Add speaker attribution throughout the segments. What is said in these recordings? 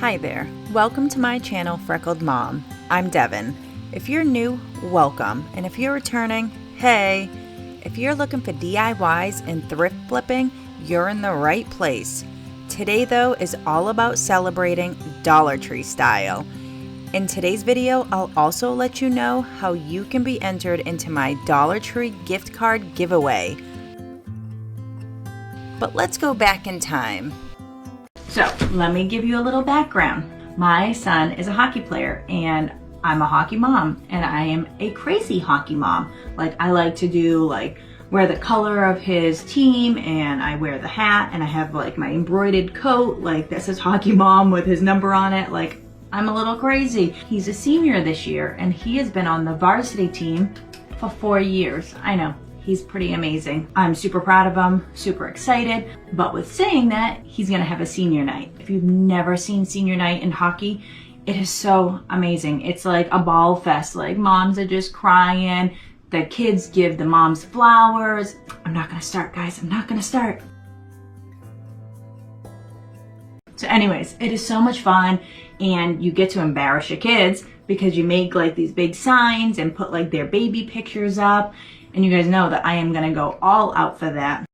Speaker 1: Hi there, welcome to my channel Freckled Mom. I'm Devin. If you're new, welcome, and if you're returning, hey! If you're looking for DIYs and thrift flipping, you're in the right place. Today though is all about celebrating Dollar Tree style. In today's video, I'll also let you know how you can be entered into my Dollar Tree gift card giveaway. But let's go back in time. So let me give you a little background. My son is a hockey player and I'm a hockey mom, and I am a crazy hockey mom. Like, I like to do wear the color of his team, and I wear the hat, and I have like my embroidered coat that says hockey mom with his number on it. Like, I'm a little crazy. He's a senior this year and he has been on the varsity team for 4 years. I know. He's pretty amazing. I'm super proud of him, super excited. But with saying that, he's gonna have a senior night. If you've never seen senior night in hockey, it is so amazing. It's like a ball fest. Like, moms are just crying. The kids give the moms flowers. I'm not gonna start, guys. I'm not gonna start. So anyways, it is so much fun, and you get to embarrass your kids because you make these big signs and put their baby pictures up. And you guys know that I am gonna go all out for that.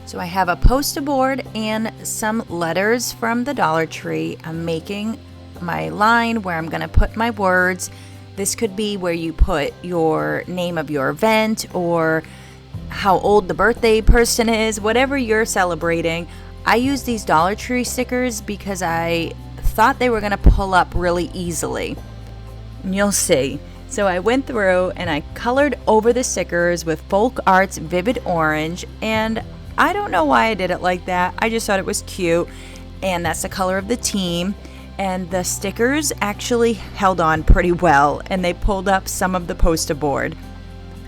Speaker 1: So I have a poster board and some letters from the Dollar Tree. I'm making my line where I'm gonna put my words. This could be where you put your name of your event or how old the birthday person is, whatever you're celebrating. I use these Dollar Tree stickers because I thought they were gonna pull up really easily. And you'll see. So I went through and I colored over the stickers with Folk Arts Vivid Orange, and I don't know why I did it like that. I just thought it was cute, and that's the color of the team. And the stickers actually held on pretty well, and they pulled up some of the poster board.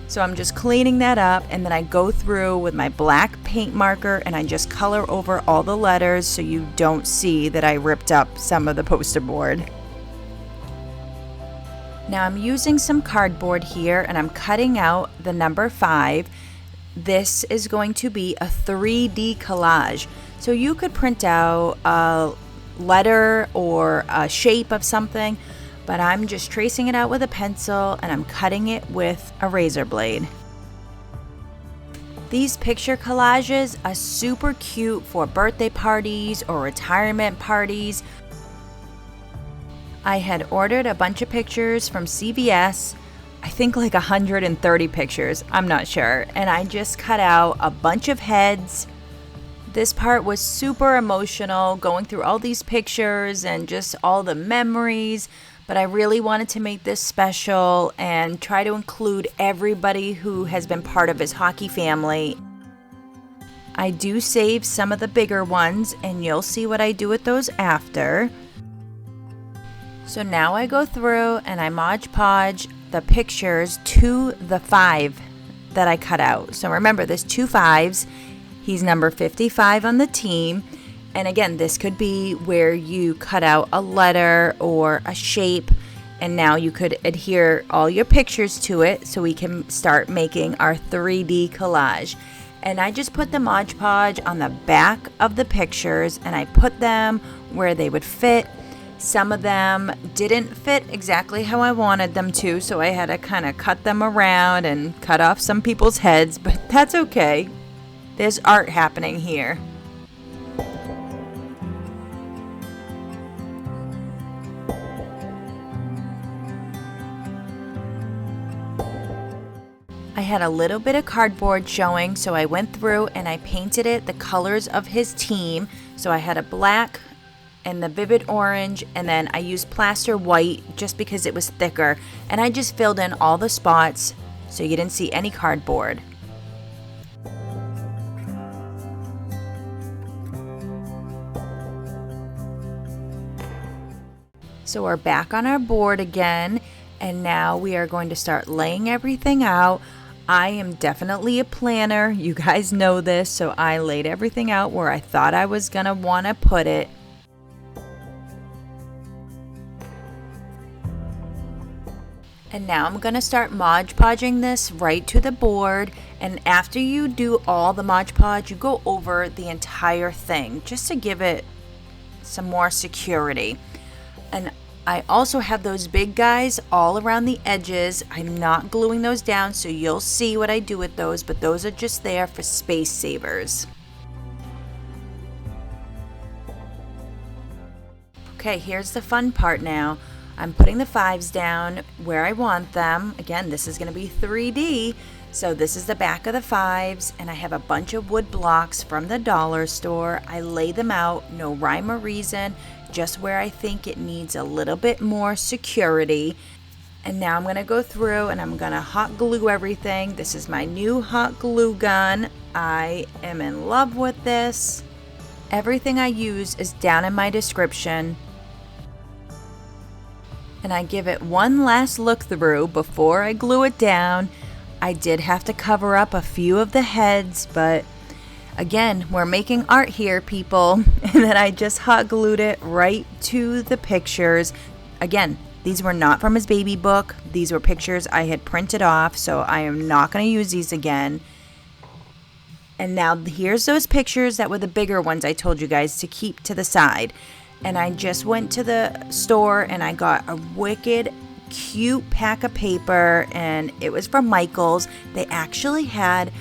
Speaker 1: So I'm just cleaning that up, and then I go through with my black paint marker and I just color over all the letters so you don't see that I ripped up some of the poster board. Now I'm using some cardboard here and I'm cutting out the number 5. This is going to be a 3D collage. So you could print out a letter or a shape of something, but I'm just tracing it out with a pencil and I'm cutting it with a razor blade. These picture collages are super cute for birthday parties or retirement parties. I had ordered a bunch of pictures from CVS, I think 130 pictures, I'm not sure, and I just cut out a bunch of heads. This part was super emotional, going through all these pictures and just all the memories, but I really wanted to make this special and try to include everybody who has been part of his hockey family. I do save some of the bigger ones, and you'll see what I do with those after. So now I go through and I Mod Podge the pictures to the 5 that I cut out. So remember, there's 2 5s. He's number 55 on the team. And again, this could be where you cut out a letter or a shape, and now you could adhere all your pictures to it so we can start making our 3D collage. And I just put the Mod Podge on the back of the pictures and I put them where they would fit. Some of them didn't fit exactly how I wanted them to, so I had to kind of cut them around and cut off some people's heads, but that's okay. There's art happening here. I had a little bit of cardboard showing, so I went through and I painted it the colors of his team. So I had a black and the vivid orange, and then I used plaster white just because it was thicker, and I just filled in all the spots so you didn't see any cardboard. So we're back on our board again, and now we are going to start laying everything out. I am definitely a planner, you guys know this, so I laid everything out where I thought I was gonna want to put it. And now I'm going to start Mod Podging this right to the board. And after you do all the Mod Podge, you go over the entire thing just to give it some more security. And I also have those big guys all around the edges. I'm not gluing those down, so you'll see what I do with those, but those are just there for space savers. Okay, here's the fun part now. I'm putting the 5s down where I want them. Again, this is going to be 3D. So this is the back of the 5s, and I have a bunch of wood blocks from the dollar store. I lay them out, no rhyme or reason, just where I think it needs a little bit more security. And now I'm going to go through and I'm going to hot glue everything. This is my new hot glue gun. I am in love with this. Everything I use is down in my description. And I give it one last look through before I glue it down. I did have to cover up a few of the heads, but again, we're making art here, people. And then I just hot glued it right to the pictures. Again, these were not from his baby book. These were pictures I had printed off, so I am not going to use these again. And now here's those pictures that were the bigger ones I told you guys to keep to the side. And I just went to the store and I got a wicked cute pack of paper, and it was from Michael's. They actually had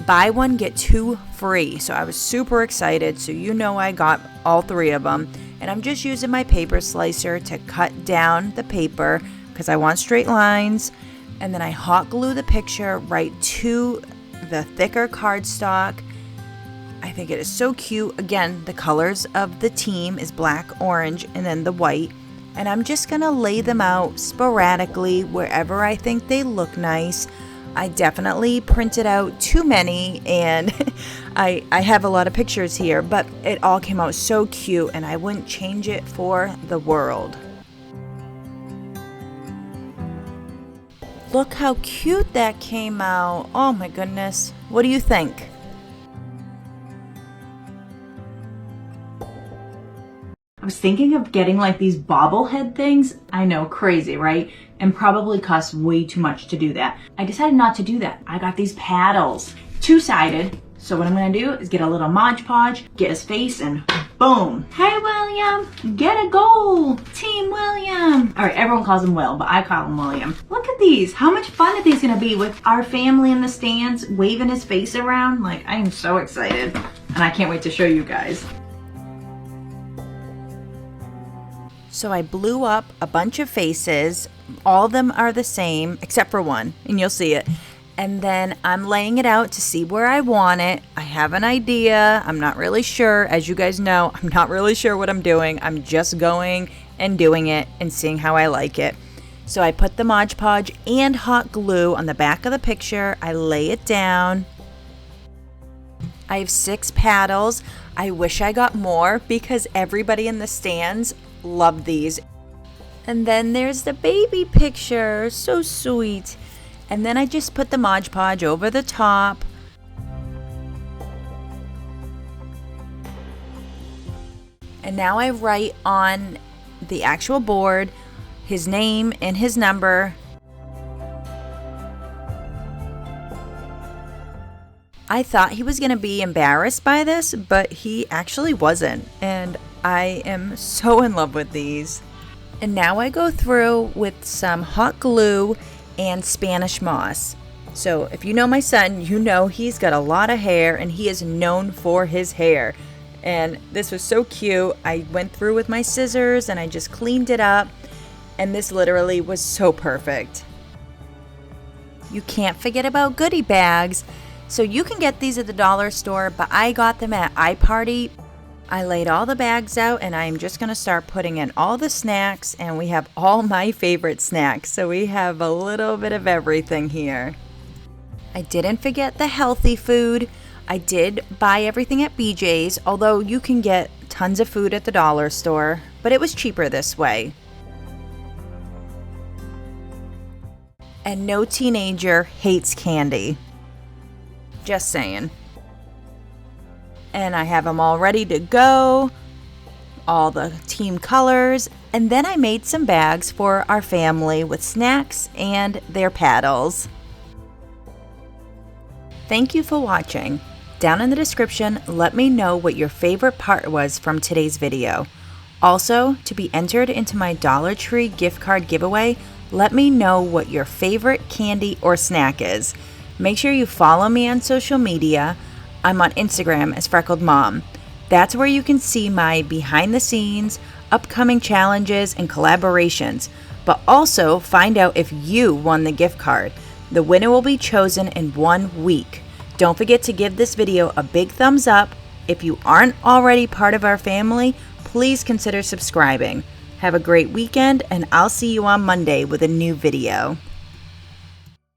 Speaker 1: buy one get 2 free, so I was super excited. So you know I got all 3 of them, and I'm just using my paper slicer to cut down the paper because I want straight lines. And then I hot glue the picture right to the thicker cardstock. I think it is so cute. Again, the colors of the team is black, orange, and then the white. And I'm just going to lay them out sporadically wherever I think they look nice. I definitely printed out too many, and I have a lot of pictures here, but it all came out so cute, and I wouldn't change it for the world. Look how cute that came out. Oh my goodness. What do you think? I was thinking of getting like these bobblehead things. I know, crazy, right? And probably costs way too much to do that. I decided not to do that. I got these paddles, 2-sided. So what I'm gonna do is get a little Mod Podge, get his face, and boom. Hey, William, get a goal. Team William. All right, everyone calls him Will, but I call him William. Look at these. How much fun are these gonna be with our family in the stands, waving his face around? Like, I am so excited. And I can't wait to show you guys. So I blew up a bunch of faces. All of them are the same, except for one, and you'll see it. And then I'm laying it out to see where I want it. I have an idea. I'm not really sure. As you guys know, I'm not really sure what I'm doing. I'm just going and doing it and seeing how I like it. So I put the Mod Podge and hot glue on the back of the picture. I lay it down. I have 6 paddles. I wish I got more because everybody in the stands loved these. And then there's the baby picture. So sweet. And then I just put the Mod Podge over the top. And now I write on the actual board his name and his number. I thought he was going to be embarrassed by this, but he actually wasn't. And I am so in love with these. And now I go through with some hot glue and Spanish moss. So if you know my son, you know he's got a lot of hair and he is known for his hair. And this was so cute. I went through with my scissors and I just cleaned it up. And this literally was so perfect. You can't forget about goodie bags. So you can get these at the dollar store, but I got them at iParty. I laid all the bags out and I'm just going to start putting in all the snacks, and we have all my favorite snacks. So we have a little bit of everything here. I didn't forget the healthy food. I did buy everything at BJ's, although you can get tons of food at the dollar store, but it was cheaper this way. And no teenager hates candy. Just saying. And I have them all ready to go. all the team colors, and then I made some bags for our family with snacks and their paddles. Thank you for watching. Down in the description, let me know what your favorite part was from today's video. Also, to be entered into my Dollar Tree gift card giveaway, let me know what your favorite candy or snack is. Make sure you follow me on social media. I'm on Instagram as Freckled Mom. That's where you can see my behind the scenes, upcoming challenges, and collaborations, but also find out if you won the gift card. The winner will be chosen in 1 week. Don't forget to give this video a big thumbs up. If you aren't already part of our family, please consider subscribing. Have a great weekend, and I'll see you on Monday with a new video.